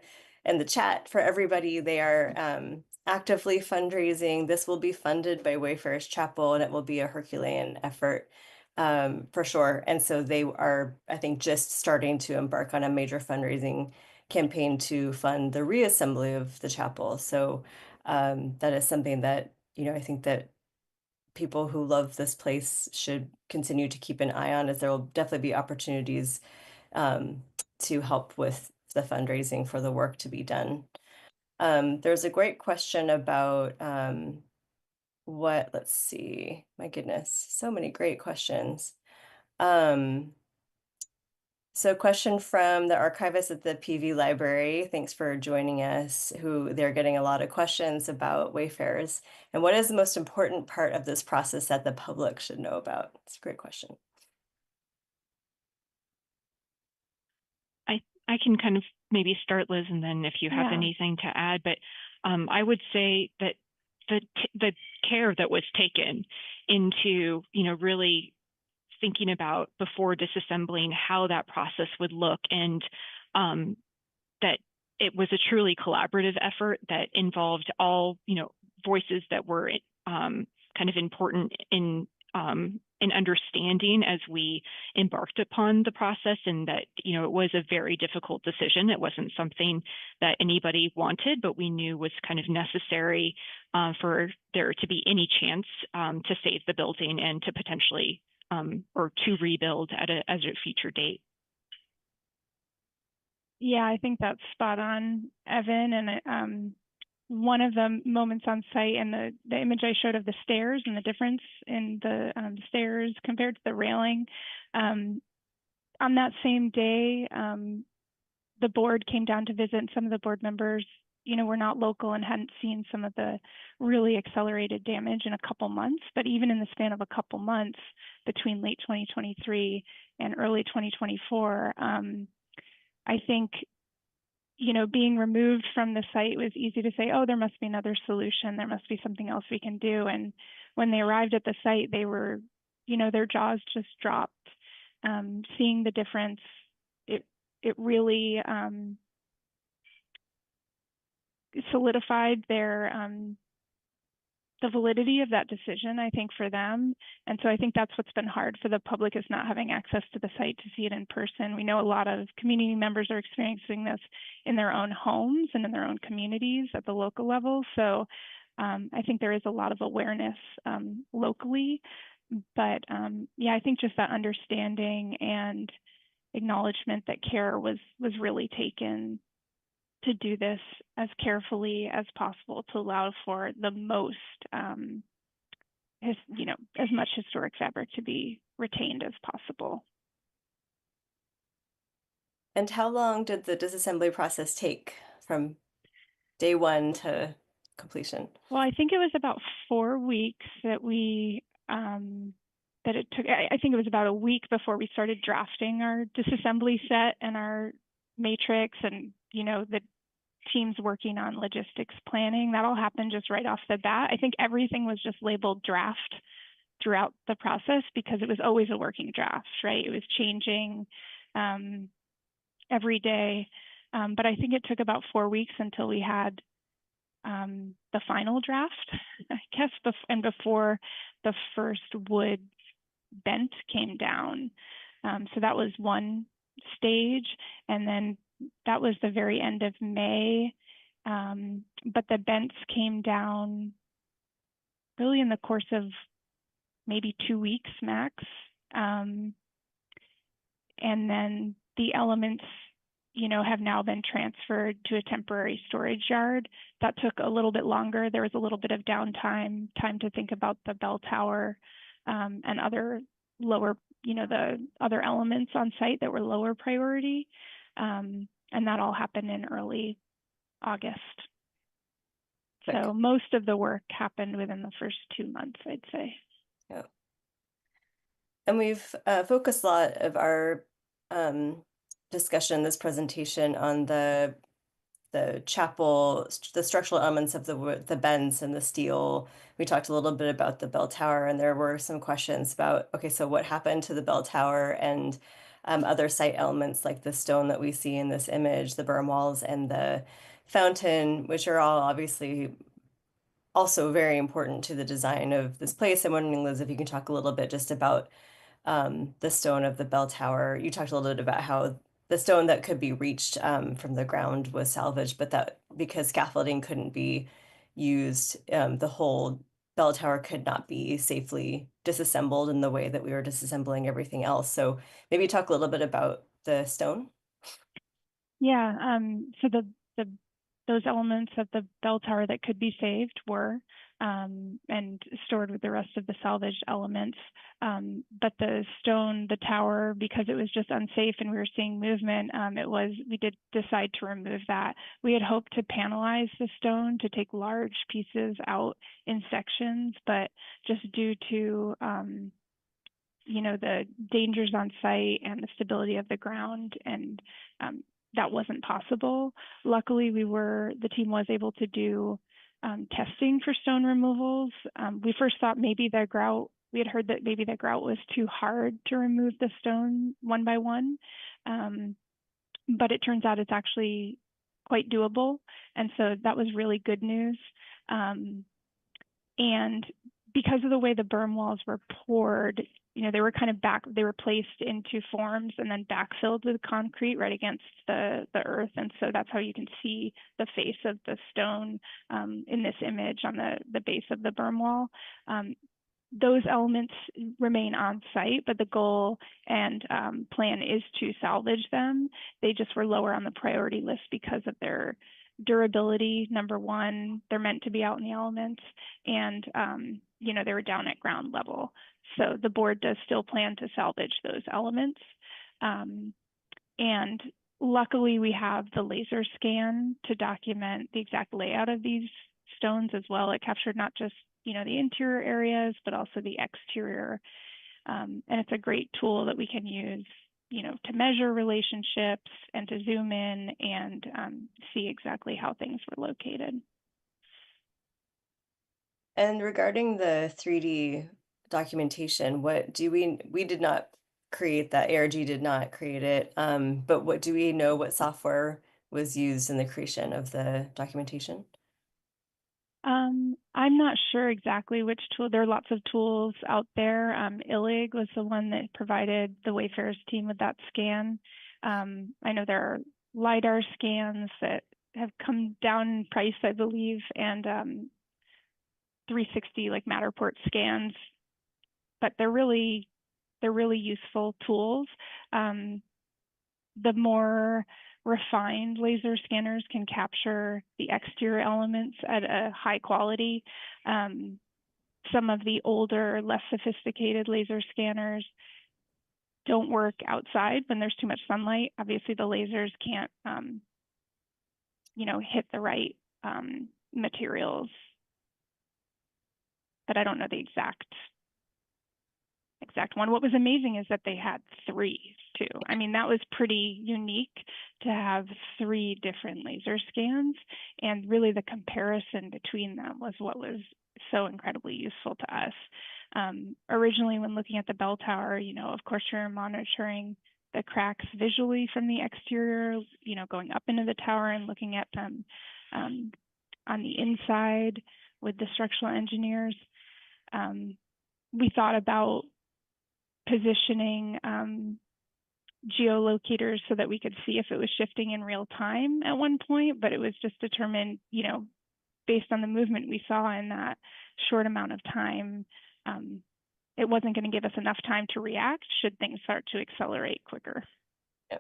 chat for everybody. They are actively fundraising. This will be funded by Wayfarers Chapel, and it will be a Herculean effort. For sure. And so they are, I think, just starting to embark on a major fundraising campaign to fund the reassembly of the chapel. So that is something that, I think that people who love this place should continue to keep an eye on, as there will definitely be opportunities to help with the fundraising for the work to be done. There's a great question about let's see, my goodness, so many great questions. So question from the archivist at the PV Library, thanks for joining us, who they're getting a lot of questions about Wayfarers. And what is the most important part of this process that the public should know about? It's a great question. I can kind of maybe start, Liz, and then if you have anything to add, but I would say that the care that was taken into, really thinking about before disassembling how that process would look, and that it was a truly collaborative effort that involved all, voices that were kind of important in understanding as we embarked upon the process, and that, it was a very difficult decision. It wasn't something that anybody wanted, but we knew was kind of necessary for there to be any chance to save the building and to potentially or to rebuild at a future date. Yeah, I think that's spot on, Evan. And one of the moments on site, and the image I showed of the stairs and the difference in the stairs compared to the railing, on that same day, the board came down to visit, and some of the board members, were not local and hadn't seen some of the really accelerated damage in a couple months. But even in the span of a couple months between late 2023 and early 2024, I think, being removed from the site was easy to say, oh, there must be another solution. There must be something else we can do. And when they arrived at the site, they were, their jaws just dropped. Seeing the difference, it really solidified the validity of that decision, I think, for them. And so I think that's what's been hard for the public, is not having access to the site to see it in person. We know a lot of community members are experiencing this in their own homes and in their own communities at the local level. So I think there is a lot of awareness locally. But I think just that understanding and acknowledgement that care was really taken to do this as carefully as possible to allow for the most, as much historic fabric to be retained as possible. And how long did the disassembly process take from day one to completion? Well, I think it was about 4 weeks that it took. I think it was about a week before we started drafting our disassembly set and our matrix and, the teams working on logistics planning, that all happened just right off the bat. I think everything was just labeled draft throughout the process because it was always a working draft, right? It was changing every day. But I think it took about 4 weeks until we had the final draft, I guess, and before the first wood bent came down. So that was one stage, and then that was the very end of May. But the bents came down really in the course of maybe 2 weeks max. And then the elements, have now been transferred to a temporary storage yard. That took a little bit longer. There was a little bit of downtime, time to think about the bell tower and other lower, the other elements on site that were lower priority. And that all happened in early August. So most of the work happened within the first 2 months, I'd say. Yeah. And we've focused a lot of our discussion, this presentation, on the chapel, the structural elements of the bends and the steel. We talked a little bit about the bell tower, and there were some questions about, okay, so what happened to the bell tower and other site elements like the stone that we see in this image, the berm walls and the fountain, which are all obviously also very important to the design of this place. I'm wondering, Liz, if you can talk a little bit just about the stone of the bell tower. You talked a little bit about how the stone that could be reached from the ground was salvaged, but that because scaffolding couldn't be used, the whole bell tower could not be safely disassembled in the way that we were disassembling everything else. So maybe talk a little bit about the stone. Yeah, so those elements of the bell tower that could be saved were and stored with the rest of the salvaged elements. But the stone, the tower, because it was just unsafe and we were seeing movement, we did decide to remove that. We had hoped to panelize the stone to take large pieces out in sections, but just due to the dangers on site and the stability of the ground, and that wasn't possible. Luckily, the team was able to do testing for stone removals. We first thought maybe we had heard that maybe the grout was too hard to remove the stone one by one. But it turns out it's actually quite doable. And so that was really good news. And because of the way the berm walls were poured, they were kind of they were placed into forms and then backfilled with concrete right against the earth. And so that's how you can see the face of the stone in this image on the base of the berm wall. Those elements remain on site, but the goal and plan is to salvage them. They just were lower on the priority list because of their durability. Number one, they're meant to be out in the elements, and they were down at ground level. So the board does still plan to salvage those elements. And luckily we have the laser scan to document the exact layout of these stones as well. It captured not just, the interior areas, but also the exterior. And it's a great tool that we can use, to measure relationships and to zoom in and see exactly how things were located. And regarding the 3D documentation, we did not create that, ARG did not create it, but what do we know what software was used in the creation of the documentation? I'm not sure exactly which tool. There are lots of tools out there. ILIG was the one that provided the Wayfarers team with that scan. I know there are LiDAR scans that have come down in price, I believe, and 360 like Matterport scans, but they're really useful tools. The more refined laser scanners can capture the exterior elements at a high quality. Some of the older, less sophisticated laser scanners don't work outside when there's too much sunlight. Obviously, the lasers can't, hit the right materials. But I don't know the exact exact one. What was amazing is that they had 3 too. I mean, that was pretty unique to have 3 different laser scans, and really the comparison between them was what was so incredibly useful to us. Originally, when looking at the bell tower, of course, you're monitoring the cracks visually from the exterior, going up into the tower and looking at them on the inside with the structural engineers. We thought about positioning geolocators so that we could see if it was shifting in real time at one point, but it was just determined, based on the movement we saw in that short amount of time, it wasn't going to give us enough time to react should things start to accelerate quicker. Yeah.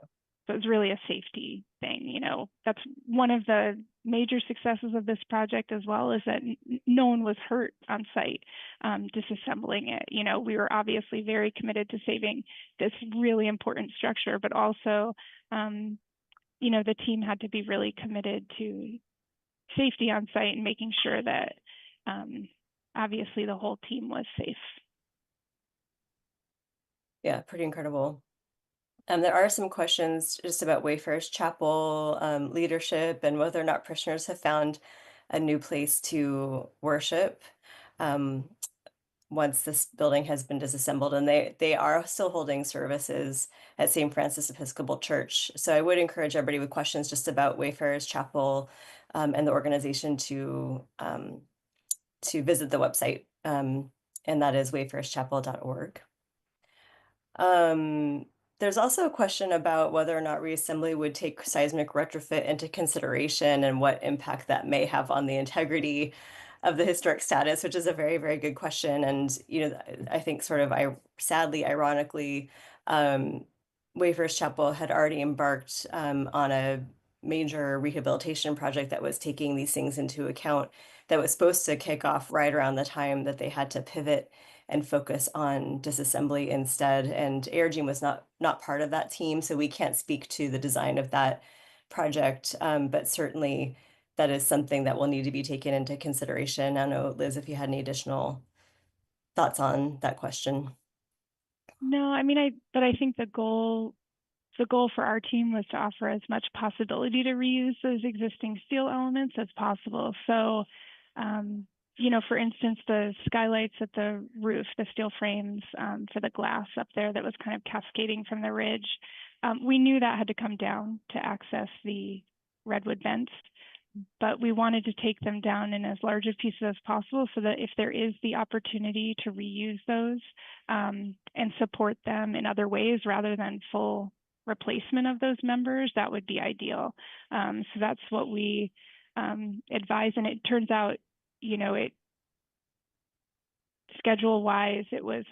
So it was really a safety thing. That's one of the major successes of this project as well, is that no one was hurt on site disassembling it. We were obviously very committed to saving this really important structure, but also, the team had to be really committed to safety on site and making sure that obviously the whole team was safe. Yeah, pretty incredible. There are some questions just about Wayfarers Chapel leadership and whether or not parishioners have found a new place to worship once this building has been disassembled. And they are still holding services at St. Francis Episcopal Church. So I would encourage everybody with questions just about Wayfarers Chapel and the organization to visit the website, and that is wayfarerschapel.org. There's also a question about whether or not reassembly would take seismic retrofit into consideration and what impact that may have on the integrity of the historic status, which is a very, very good question. And, I think sadly, ironically, Wayfarers Chapel had already embarked on a major rehabilitation project that was taking these things into account, that was supposed to kick off right around the time that they had to pivot and focus on disassembly instead. And Airgene was not part of that team, so we can't speak to the design of that project, but certainly that is something that will need to be taken into consideration. I don't know, Liz, if you had any additional thoughts on that question. No, I think the goal for our team was to offer as much possibility to reuse those existing steel elements as possible. So, for instance, the skylights at the roof, the steel frames for the glass up there that was kind of cascading from the ridge, we knew that had to come down to access the redwood vents, but we wanted to take them down in as large a pieces as possible so that if there is the opportunity to reuse those and support them in other ways rather than full replacement of those members, that would be ideal. So that's what we advise, and it turns out, it schedule-wise, it was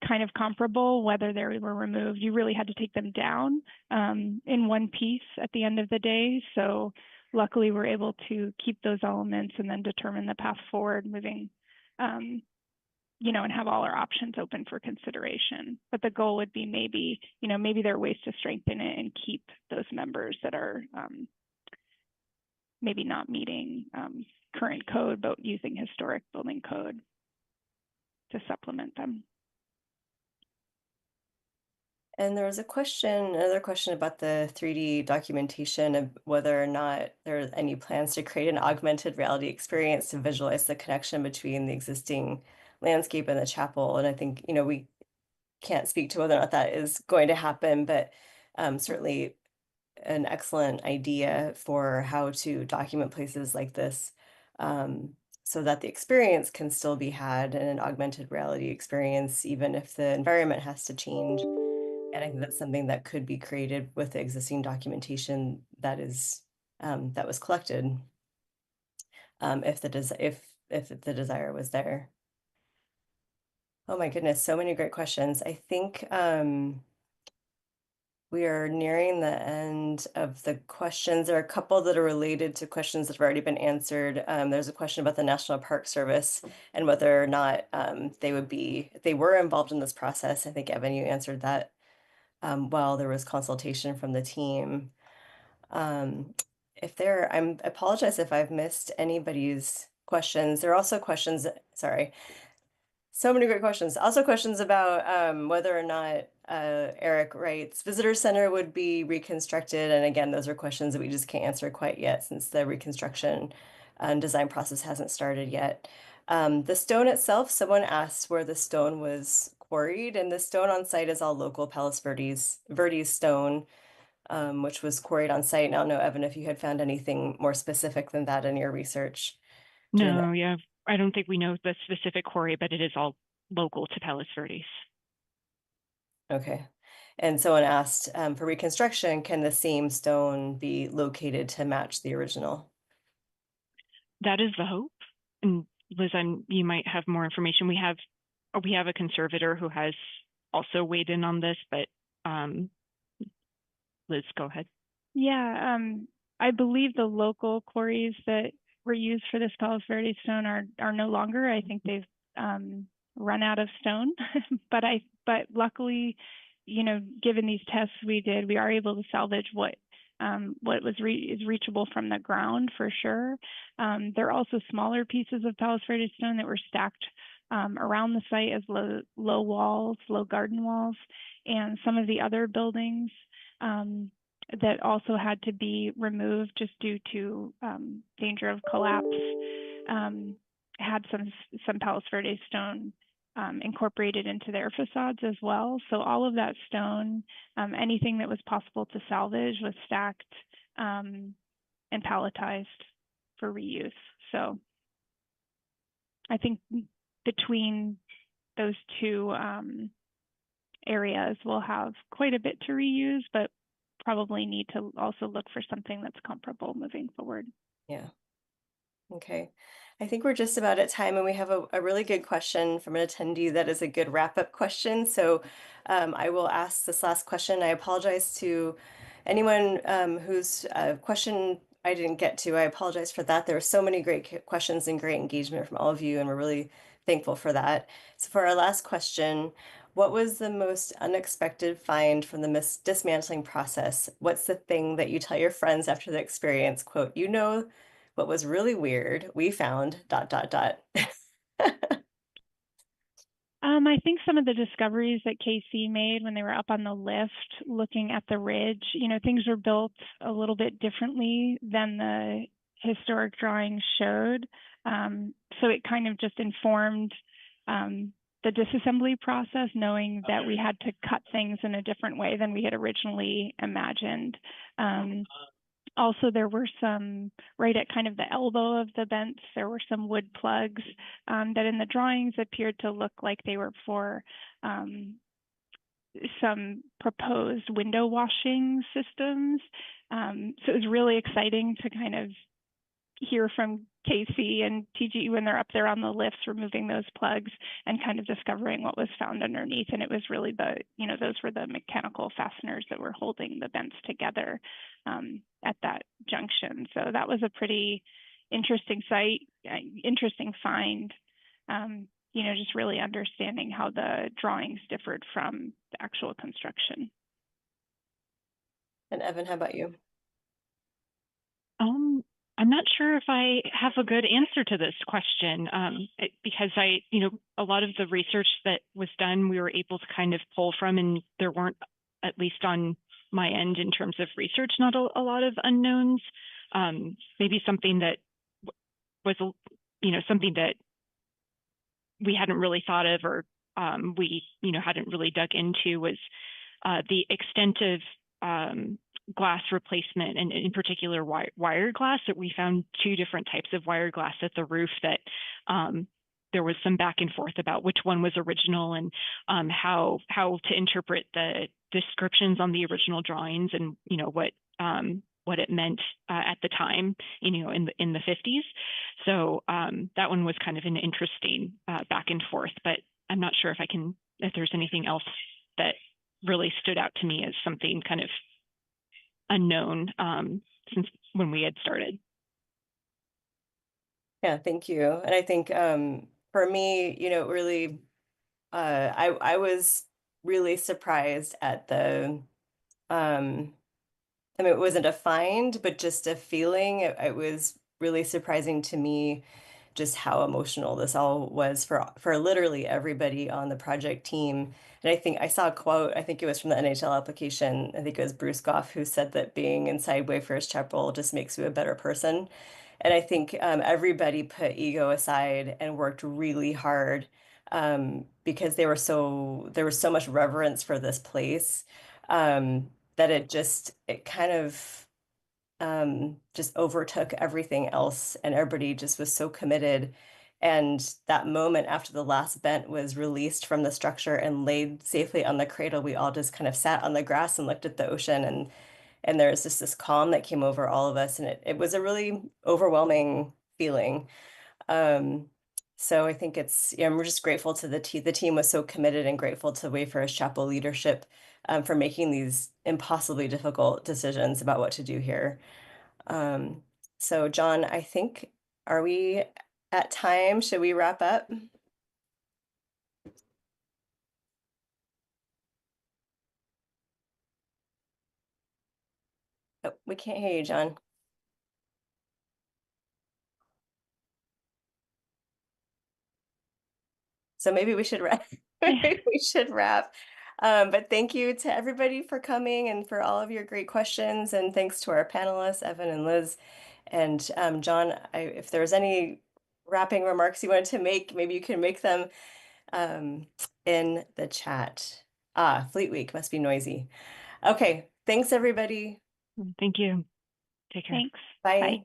kind of comparable whether they were removed. You really had to take them down in one piece at the end of the day. So luckily, we're able to keep those elements and then determine the path forward moving, and have all our options open for consideration. But the goal would be maybe there are ways to strengthen it and keep those members that are maybe not meeting current code, but using historic building code to supplement them. And there was another question about the 3D documentation of whether or not there are any plans to create an augmented reality experience to visualize the connection between the existing landscape and the chapel. And I think, we can't speak to whether or not that is going to happen, but certainly an excellent idea for how to document places like this, so that the experience can still be had in an augmented reality experience, even if the environment has to change. And I think that's something that could be created with the existing documentation that was collected, if the desire was there. Oh my goodness, so many great questions. I think we are nearing the end of the questions. There are a couple that are related to questions that have already been answered. There's a question about the National Park Service and whether or not they were involved in this process. I think, Evan, you answered that while there was consultation from the team. I apologize if I've missed anybody's questions. There are also questions, sorry. So many great questions. Also questions about whether or not Eric writes visitor center would be reconstructed. And again, those are questions that we just can't answer quite yet since the reconstruction and design process hasn't started yet. The stone itself, someone asked where the stone was quarried, and the stone on site is all local Verdes stone, which was quarried on site. Now, I don't know, Evan, if you had found anything more specific than that in your research during that. No, yeah, I don't think we know the specific quarry, but it is all local to Palos Verdes. Okay. And someone asked for reconstruction, can the same stone be located to match the original? That is the hope. And Liz, you might have more information. We have a conservator who has also weighed in on this, but Liz, go ahead. Yeah, I believe the local quarries that were used for this Palos Verdes stone are no longer. I think they've run out of stone, but luckily, given these tests we did, we are able to salvage what is reachable from the ground for sure. There are also smaller pieces of Palos Verdes stone that were stacked around the site as low garden walls, and some of the other buildings that also had to be removed just due to danger of collapse had some Palos Verdes stone incorporated into their facades as well. So all of that stone, anything that was possible to salvage, was stacked and palletized for reuse. So I think between those two areas, we'll have quite a bit to reuse, but probably need to also look for something that's comparable moving forward. Yeah. Okay. I think we're just about at time, and we have a really good question from an attendee that is a good wrap-up question. So I will ask this last question. I apologize to anyone whose question I didn't get to. I apologize for that. There were so many great questions and great engagement from all of you, and we're really thankful for that. So for our last question, what was the most unexpected find from the dismantling process? What's the thing that you tell your friends after the experience? Quote, what was really weird, we found ... I think some of the discoveries that KC made when they were up on the lift looking at the ridge, things were built a little bit differently than the historic drawings showed. So it kind of just informed the disassembly process, knowing that we had to cut things in a different way than we had originally imagined. Also, there were some, right at kind of the elbow of the vents, there were some wood plugs that in the drawings appeared to look like they were for some proposed window washing systems. So it was really exciting to kind of hear from KC and TGE when they're up there on the lifts removing those plugs and kind of discovering what was found underneath. And it was really those were the mechanical fasteners that were holding the vents together at that junction. So that was a pretty interesting site, interesting find. Just really understanding how the drawings differed from the actual construction. And Evan, how about you? I'm not sure if I have a good answer to this question because a lot of the research that was done, we were able to kind of pull from, and there weren't, at least on my end in terms of research, not a lot of unknowns. Maybe something that was, something that we hadn't really thought of, or we, hadn't really dug into, was the extent of glass replacement, and in particular wire glass. That we found two different types of wire glass at the roof that there was some back and forth about which one was original, and how to interpret the descriptions on the original drawings, and what it meant at the time, in the 50s. So that one was kind of an interesting back and forth, but I'm not sure if there's anything else that really stood out to me as something kind of unknown since when we had started. Yeah, thank you. And I think for me, really, I was really surprised at the, it wasn't a find, but just a feeling. It was really surprising to me just how emotional this all was for literally everybody on the project team. And I think I saw a quote, I think it was from the NHL application. I think it was Bruce Goff who said that being inside Wayfarers Chapel just makes you a better person. And I think everybody put ego aside and worked really hard because there was so much reverence for this place that it kind of just overtook everything else, and everybody just was so committed. And that moment after the last bent was released from the structure and laid safely on the cradle, we all just kind of sat on the grass and looked at the ocean, and there was just this calm that came over all of us, and it was a really overwhelming feeling. Um, so I think we're just grateful to the team. The team was so committed, and grateful to Wayfarers Chapel leadership for making these impossibly difficult decisions about what to do here. So John, I think, are we at time? Should we wrap up? Oh, we can't hear you, John. So maybe we should wrap. Maybe we should wrap. But thank you to everybody for coming and for all of your great questions. And thanks to our panelists, Evan and Liz. And John, if there's any wrapping remarks you wanted to make, maybe you can make them in the chat. Fleet Week must be noisy. Okay, thanks everybody. Thank you. Take care. Thanks. Bye. Bye.